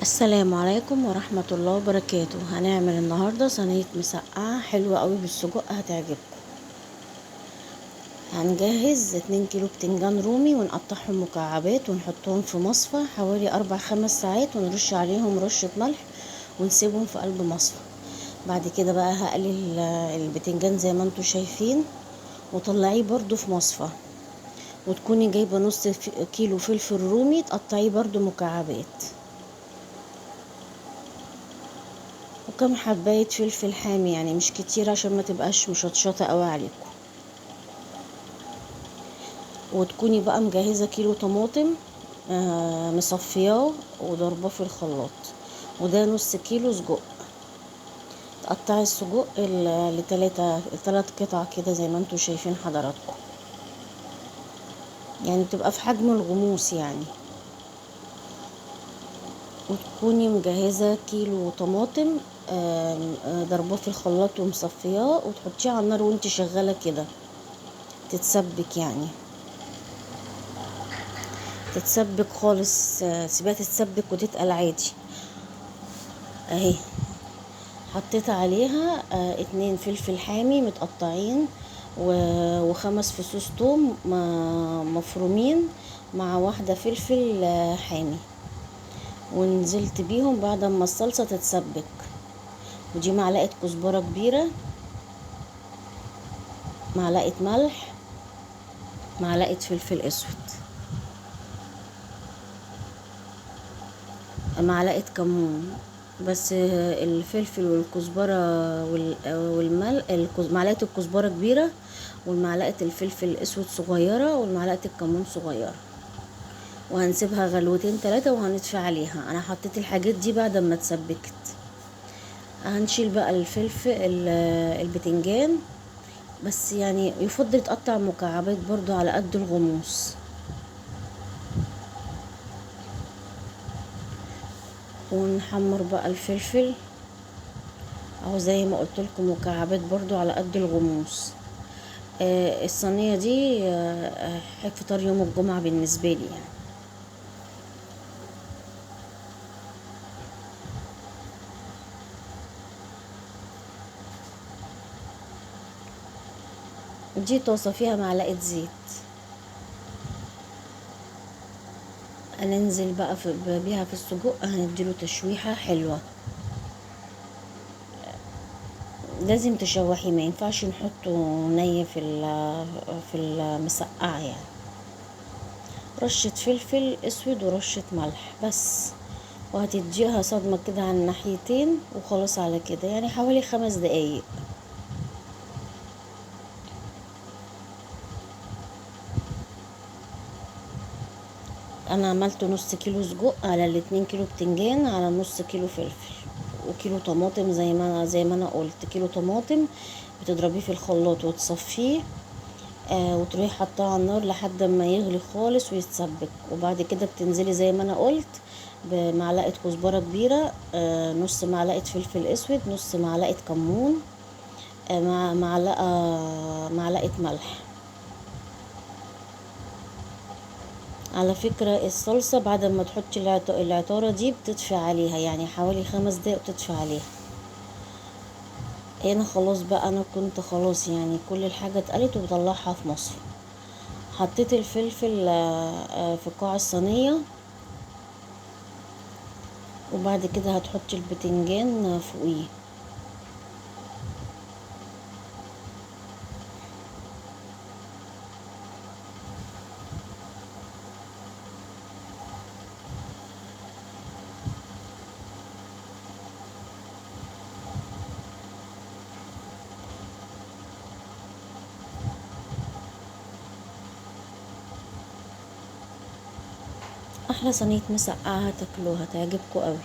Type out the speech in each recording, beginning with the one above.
السلام عليكم ورحمة الله وبركاته. هنعمل النهاردة صينية مسقعة حلوة قوي بالسجق، هتعجبكم. هنجهز 2 كيلو بتنجان رومي ونقطعهم مكعبات ونحطهم في مصفى حوالي 4-5 ساعات، ونرش عليهم رشة ملح ونسيبهم في قلب مصفى. بعد كده بقى هقلي البتنجان زي ما انتوا شايفين، وطلعيه برضو في مصفى، وتكوني جايبة نص كيلو فلفل رومي تقطعيه برضو مكعبات، وكم حباية فلفل حامي، يعني مش كتير عشان ما تبقاش مشطشطة قوي عليكم. وتكوني بقى مجهزة كيلو طماطم مصفياه وضرباه في الخلاط، وده نص كيلو سجق. تقطعي السجق لتلات قطع كده زي ما انتوا شايفين حضراتكم، يعني بتبقى في حجم الغموس يعني. وتكوني مجهزة كيلو طماطم ضرباه في الخلاط ومصفياه، وتحطيه على النار وانت شغالة كده تتسبك، يعني تتسبك خالص، سيبها تتسبك وتتقل عادي. اهي حطيت عليها 2 فلفل حامي متقطعين و5 فصوص توم مفرومين، مع واحدة فلفل حامي، ونزلت بيهم بعد ما الصلصة تتسبك. ودي معلقة كزبرة كبيرة، معلقة ملح، معلقة فلفل اسود، معلقة كمون. بس الفلفل والكزبرة معلقة الكزبرة كبيرة، والمعلقة الفلفل الاسود صغيرة، والمعلقة الكمون صغيرة. وهنسيبها غلوتين 3 وهنطفي عليها. انا حطيت الحاجات دي بعد ما اتسبكت. هنشيل بقى الفلفل البتنجان، بس يعني يفضل يتقطع مكعبات برضو على قد الغموس. ونحمر بقى الفلفل اهو زي ما قلت لكم، مكعبات برضو على قد الغموس. الصينيه دي فطار يوم الجمعه بالنسبه لي يعني. دي طاسه فيها معلقه زيت، هننزل بقى بيها في السجق، هنديله تشويحه حلوه. لازم تشوحي، ما ينفعش نحطه ني في المسقعه يعني. رشه فلفل اسود ورشه ملح بس، وهتديها صدمه كده على الناحيتين وخلاص على كده، يعني حوالي 5 دقايق. انا عملت نص كيلو سجق على ال2 كيلو بتنجان على نص كيلو فلفل وكيلو طماطم، زي ما انا قلت كيلو طماطم بتضربيه في الخلاط وتصفيه، وتروحي حطاه على النار لحد ما يغلي خالص ويتسبك. وبعد كده بتنزلي زي ما انا قلت بمعلقه كزبره كبيره، نص معلقه فلفل اسود، نص معلقه كمون، مع معلقه ملح. على فكرة الصلصة بعد ما تحطي العطارة دي بتطفي عليها، يعني حوالي 5 دقايق بتطفي عليها. هنا خلاص بقى، انا كنت خلاص يعني كل الحاجة اتقلت وبطلعها في مصر. حطيت الفلفل في قاع الصينية، وبعد كده هتحطي البتنجان فوقيه. احلى صينية مسقعة هتاكلوها تعجبكم قوي.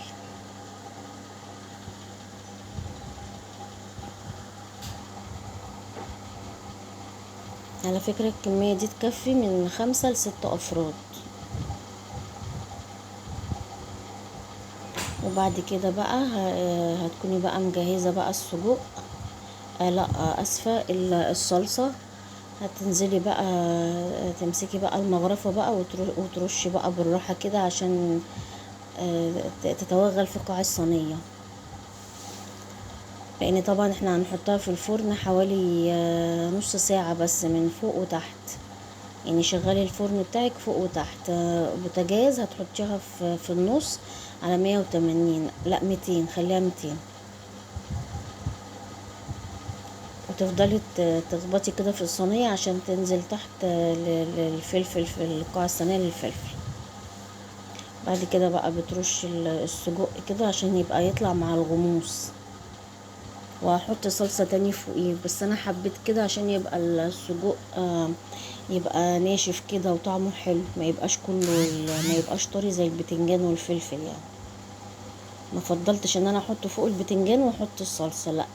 على فكرة الكمية دي تكفي من 5 ل6 افراد. وبعد كده بقى هتكوني بقى مجهزة بقى السجق، لا اسفة الصلصة. هتنزلي بقى تمسكي بقى المغرفة بقى وترشي بقى بالراحة كده عشان تتوغل في قاع الصينية، لان طبعا احنا هنحطها في الفرن حوالي نص ساعة بس من فوق وتحت. يعني شغلي الفرن بتاعك فوق وتحت. بوتاجاز هتحطيها في النص على 180، لا 200، خليها 200. وتفضلي تخبطي كده في الصينية عشان تنزل تحت للفلفل في القاع الصينية للفلفل. بعد كده بقى بترش السجق كده عشان يبقى يطلع مع الغموس، وهحط صلصة تاني فوقيه. بس انا حبيت كده عشان يبقى السجق يبقى ناشف كده وطعمه حلو، ما يبقاش كله ما يبقاش طري زي البتنجان والفلفل يعني. ما فضلتش ان انا احطه فوق البتنجان واحط الصلصة، لا.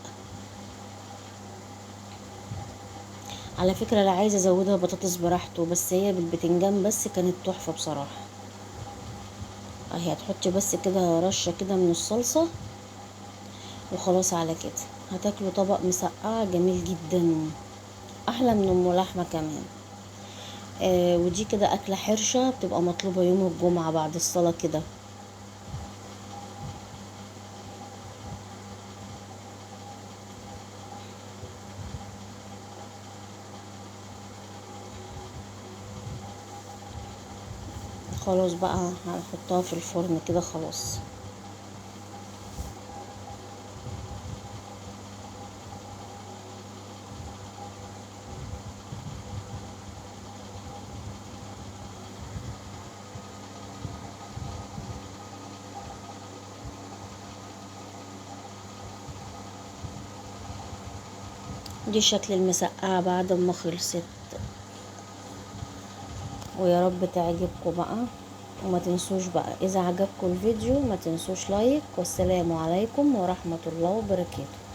على فكرة لا، عايزة ازودها بطاطس براحته، بس هي بالبتنجان بس كانت تحفة بصراحة. اهي هتحطي بس كده رشة كده من الصلصة وخلاص. على كده هتاكلوا طبق مسقعة جميل جدا، احلى من ام لحمة كمان. ودي كده اكلة حرشة بتبقى مطلوبة يوم الجمعة بعد الصلاة كده. خلاص بقى هنحطها في الفرن كده خلاص. دي شكل المسقعة بعد ما خلصت، ويا رب تعجبكم بقى. وما تنسوش بقى اذا عجبكم الفيديو ما تنسوش لايك. والسلام عليكم ورحمة الله وبركاته.